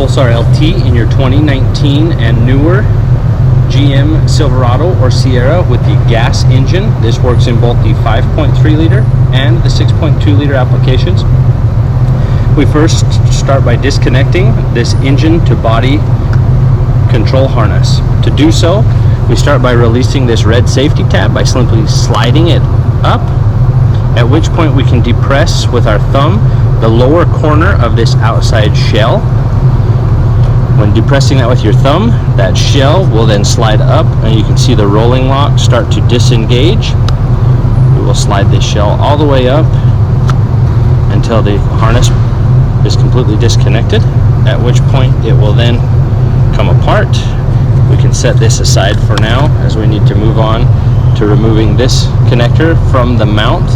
Pulsar LT in your 2019 and newer GM Silverado or Sierra with the gas engine. This works in both the 5.3 liter and the 6.2 liter applications. We first start by disconnecting this engine to body control harness. To do so, we start by releasing this red safety tab by simply sliding it up, at which point we can depress with our thumb the lower corner of this outside shell. When depressing that with your thumb, that shell will then slide up and you can see the rolling lock start to disengage. We will slide this shell all the way up until the harness is completely disconnected, at which point it will then come apart. We can set this aside for now as we need to move on to removing this connector from the mount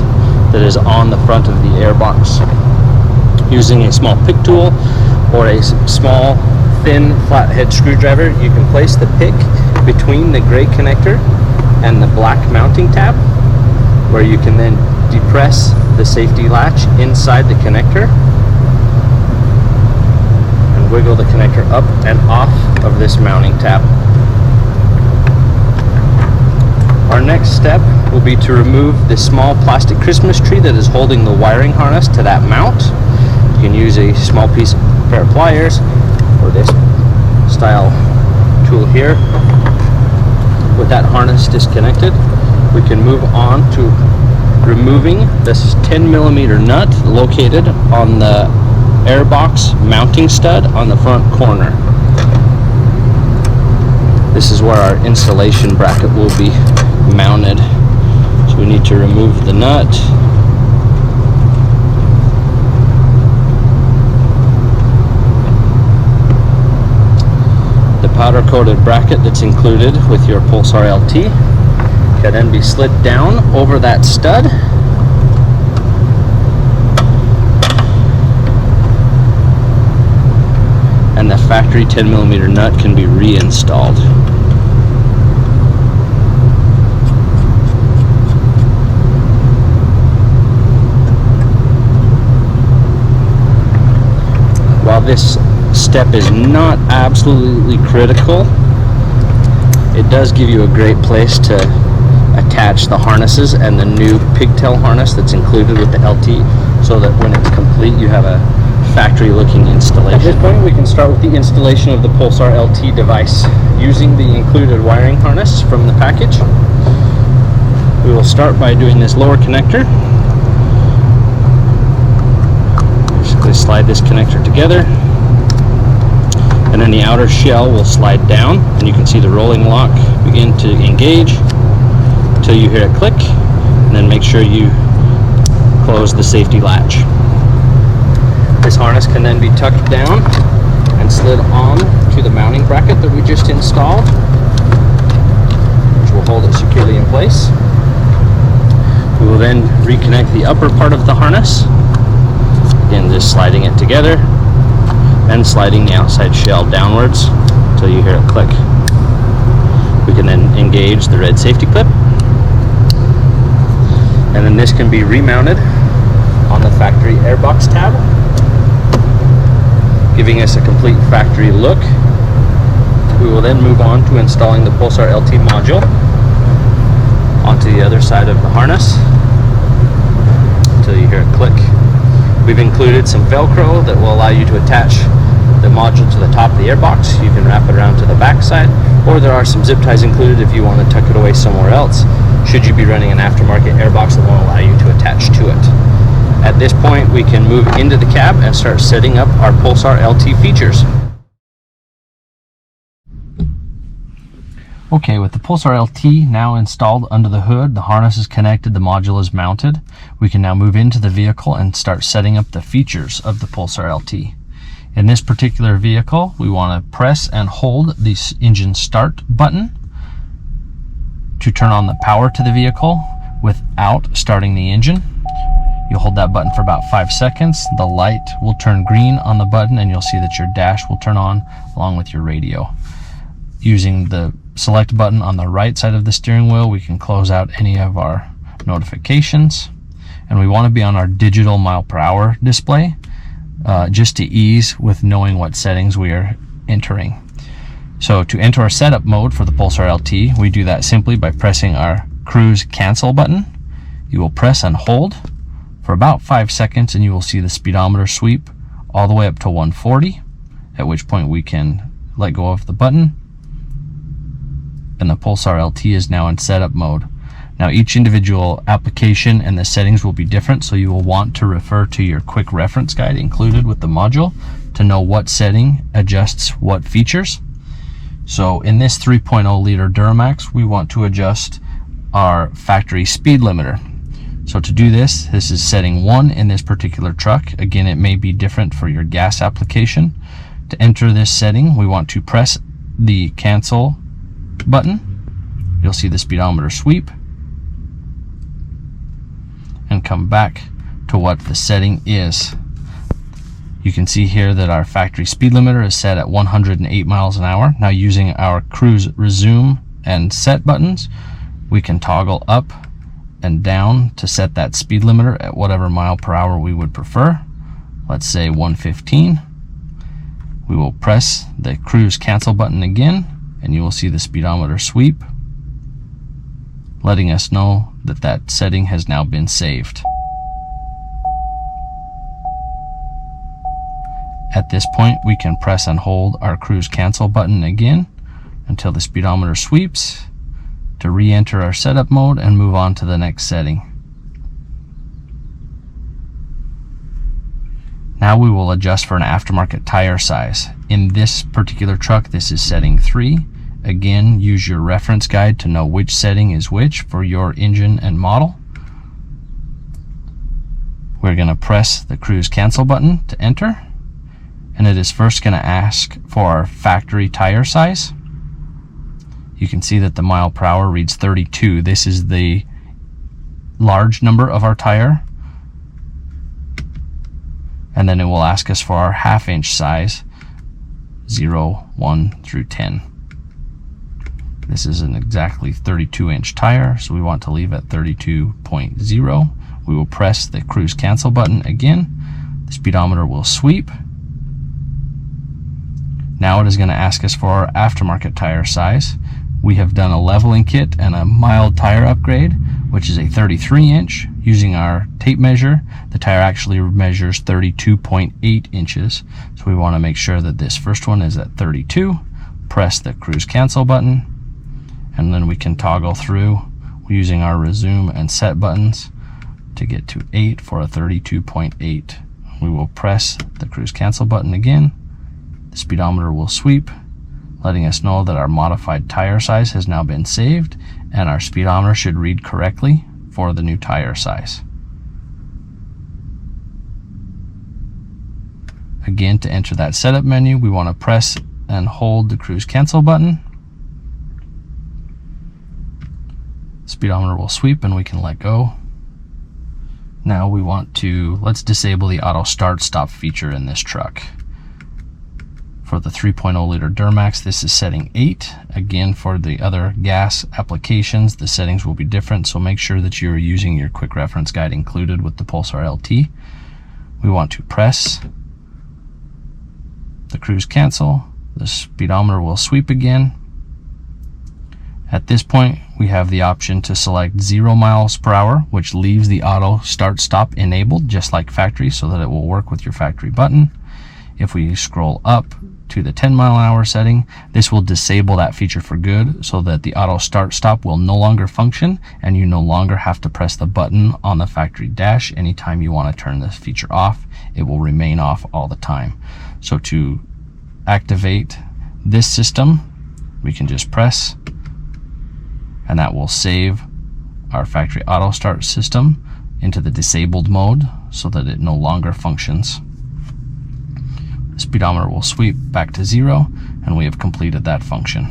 that is on the front of the airbox. Using a small pick tool or a small thin flathead screwdriver, you can place the pick between the gray connector and the black mounting tab, where you can then depress the safety latch inside the connector and wiggle the connector up and off of this mounting tab. Our next step will be to remove this small plastic Christmas tree that is holding the wiring harness to that mount. You can use a small pair of pliers or this style tool here. With that harness disconnected, we can move on to removing this 10mm nut located on the airbox mounting stud on the front corner. This is where our installation bracket will be mounted. So we need to remove the nut. The powder coated bracket that's included with your Pulsar LT can then be slid down over that stud. And the factory 10mm nut can be reinstalled. While this step is not absolutely critical, it does give you a great place to attach the harnesses and the new pigtail harness that's included with the LT, so that when it's complete you have a factory looking installation. At this point we can start with the installation of the Pulsar LT device. Using the included wiring harness from the package, we will start by doing this lower connector. Basically slide this connector together, and then the outer shell will slide down and you can see the rolling lock begin to engage until you hear it click, and then make sure you close the safety latch. This harness can then be tucked down and slid on to the mounting bracket that we just installed, which will hold it securely in place. We will then reconnect the upper part of the harness, again just sliding it together and sliding the outside shell downwards until you hear it click. We can then engage the red safety clip, and then this can be remounted on the factory airbox tab, giving us a complete factory look. We will then move on to installing the Pulsar LT module onto the other side of the harness until you hear it click. We've included some Velcro that will allow you to attach the module to the top of the airbox. You can wrap it around to the back side, or there are some zip ties included if you want to tuck it away somewhere else, should you be running an aftermarket airbox that won't allow you to attach to it. At this point we can move into the cab and start setting up our Pulsar LT features. Okay, with the Pulsar LT now installed under the hood, the harness is connected, the module is mounted, we can now move into the vehicle and start setting up the features of the Pulsar LT. In this particular vehicle, we want to press and hold the engine start button to turn on the power to the vehicle without starting the engine. You'll hold that button for about 5 seconds. The light will turn green on the button and you'll see that your dash will turn on along with your radio. Using the select button on the right side of the steering wheel, we can close out any of our notifications, and we want to be on our digital mile per hour display. just to ease with knowing what settings we are entering. So to enter our setup mode for the Pulsar LT, we do that simply by pressing our cruise cancel button. You will press and hold for about 5 seconds and you will see the speedometer sweep all the way up to 140, at which point we can let go of the button, and the Pulsar LT is now in setup mode. Now each individual application and the settings will be different, so you will want to refer to your quick reference guide included with the module to know what setting adjusts what features. So in this 3.0 liter Duramax, we want to adjust our factory speed limiter. So to do this is setting 1 in this particular truck. Again, it may be different for your gas application. To enter this setting, we want to press the cancel button. You'll see the speedometer sweep and come back to what the setting is. You can see here that our factory speed limiter is set at 108 miles an hour. Now using our cruise resume and set buttons, we can toggle up and down to set that speed limiter at whatever mile per hour we would prefer. Let's say 115. We will press the cruise cancel button again and you will see the speedometer sweep, letting us know that that setting has now been saved. At this point, we can press and hold our cruise cancel button again until the speedometer sweeps to re-enter our setup mode and move on to the next setting. Now we will adjust for an aftermarket tire size. In this particular truck, this is setting 3. Again, use your reference guide to know which setting is which for your engine and model. We're going to press the cruise cancel button to enter, and it is first going to ask for our factory tire size. You can see that the mile per hour reads 32. This is the large number of our tire. And then it will ask us for our half-inch size, 0, 1 through 10. This is an exactly 32-inch tire, so we want to leave at 32.0. We will press the cruise cancel button again. The speedometer will sweep. Now it is going to ask us for our aftermarket tire size. We have done a leveling kit and a mild tire upgrade, which is a 33-inch. Using our tape measure, the tire actually measures 32.8 inches. So we want to make sure that this first one is at 32. Press the cruise cancel button, and then we can toggle through using our resume and set buttons to get to 8 for a 32.8. We will press the cruise cancel button again. The speedometer will sweep, letting us know that our modified tire size has now been saved and our speedometer should read correctly for the new tire size. Again, to enter that setup menu, we want to press and hold the cruise cancel button. Speedometer will sweep and we can let go. Now we want to, let's disable the auto start stop feature in this truck. For the 3.0 liter Duramax, this is setting 8. Again, for the other gas applications, the settings will be different, so make sure that you're using your quick reference guide included with the Pulsar LT. We want to press the cruise cancel. The speedometer will sweep again. At this point, we have the option to select 0 miles per hour, which leaves the auto start stop enabled, just like factory, so that it will work with your factory button. If we scroll up to the 10 mile an hour setting, this will disable that feature for good so that the auto start stop will no longer function and you no longer have to press the button on the factory dash anytime you want to turn this feature off. It will remain off all the time. So to activate this system, we can just press, and that will save our factory auto start system into the disabled mode so that it no longer functions. The speedometer will sweep back to 0 and we have completed that function.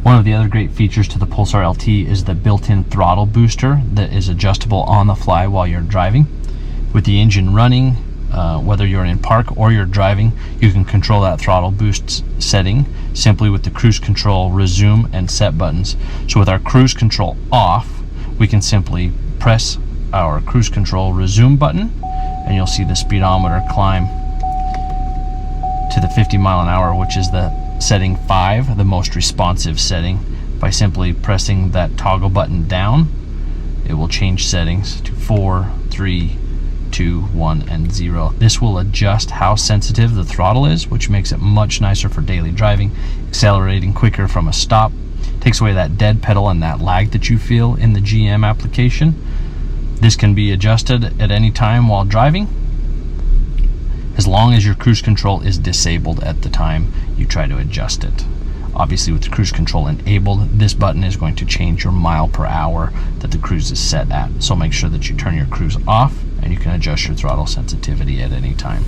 One of the other great features to the Pulsar LT is the built-in throttle booster that is adjustable on the fly while you're driving. With the engine running, whether you're in park or you're driving, you can control that throttle boost setting simply with the cruise control, resume, and set buttons. So with our cruise control off, we can simply press our cruise control resume button, and you'll see the speedometer climb to the 50 mile an hour, which is the setting 5, the most responsive setting. By simply pressing that toggle button down, it will change settings to 4, 3, 2, 1, and 0. This will adjust how sensitive the throttle is, which makes it much nicer for daily driving, accelerating quicker from a stop, takes away that dead pedal and that lag that you feel in the GM application. This can be adjusted at any time while driving, as long as your cruise control is disabled at the time you try to adjust it. Obviously, with the cruise control enabled, this button is going to change your mile per hour that the cruise is set at. So make sure that you turn your cruise off, and you can adjust your throttle sensitivity at any time.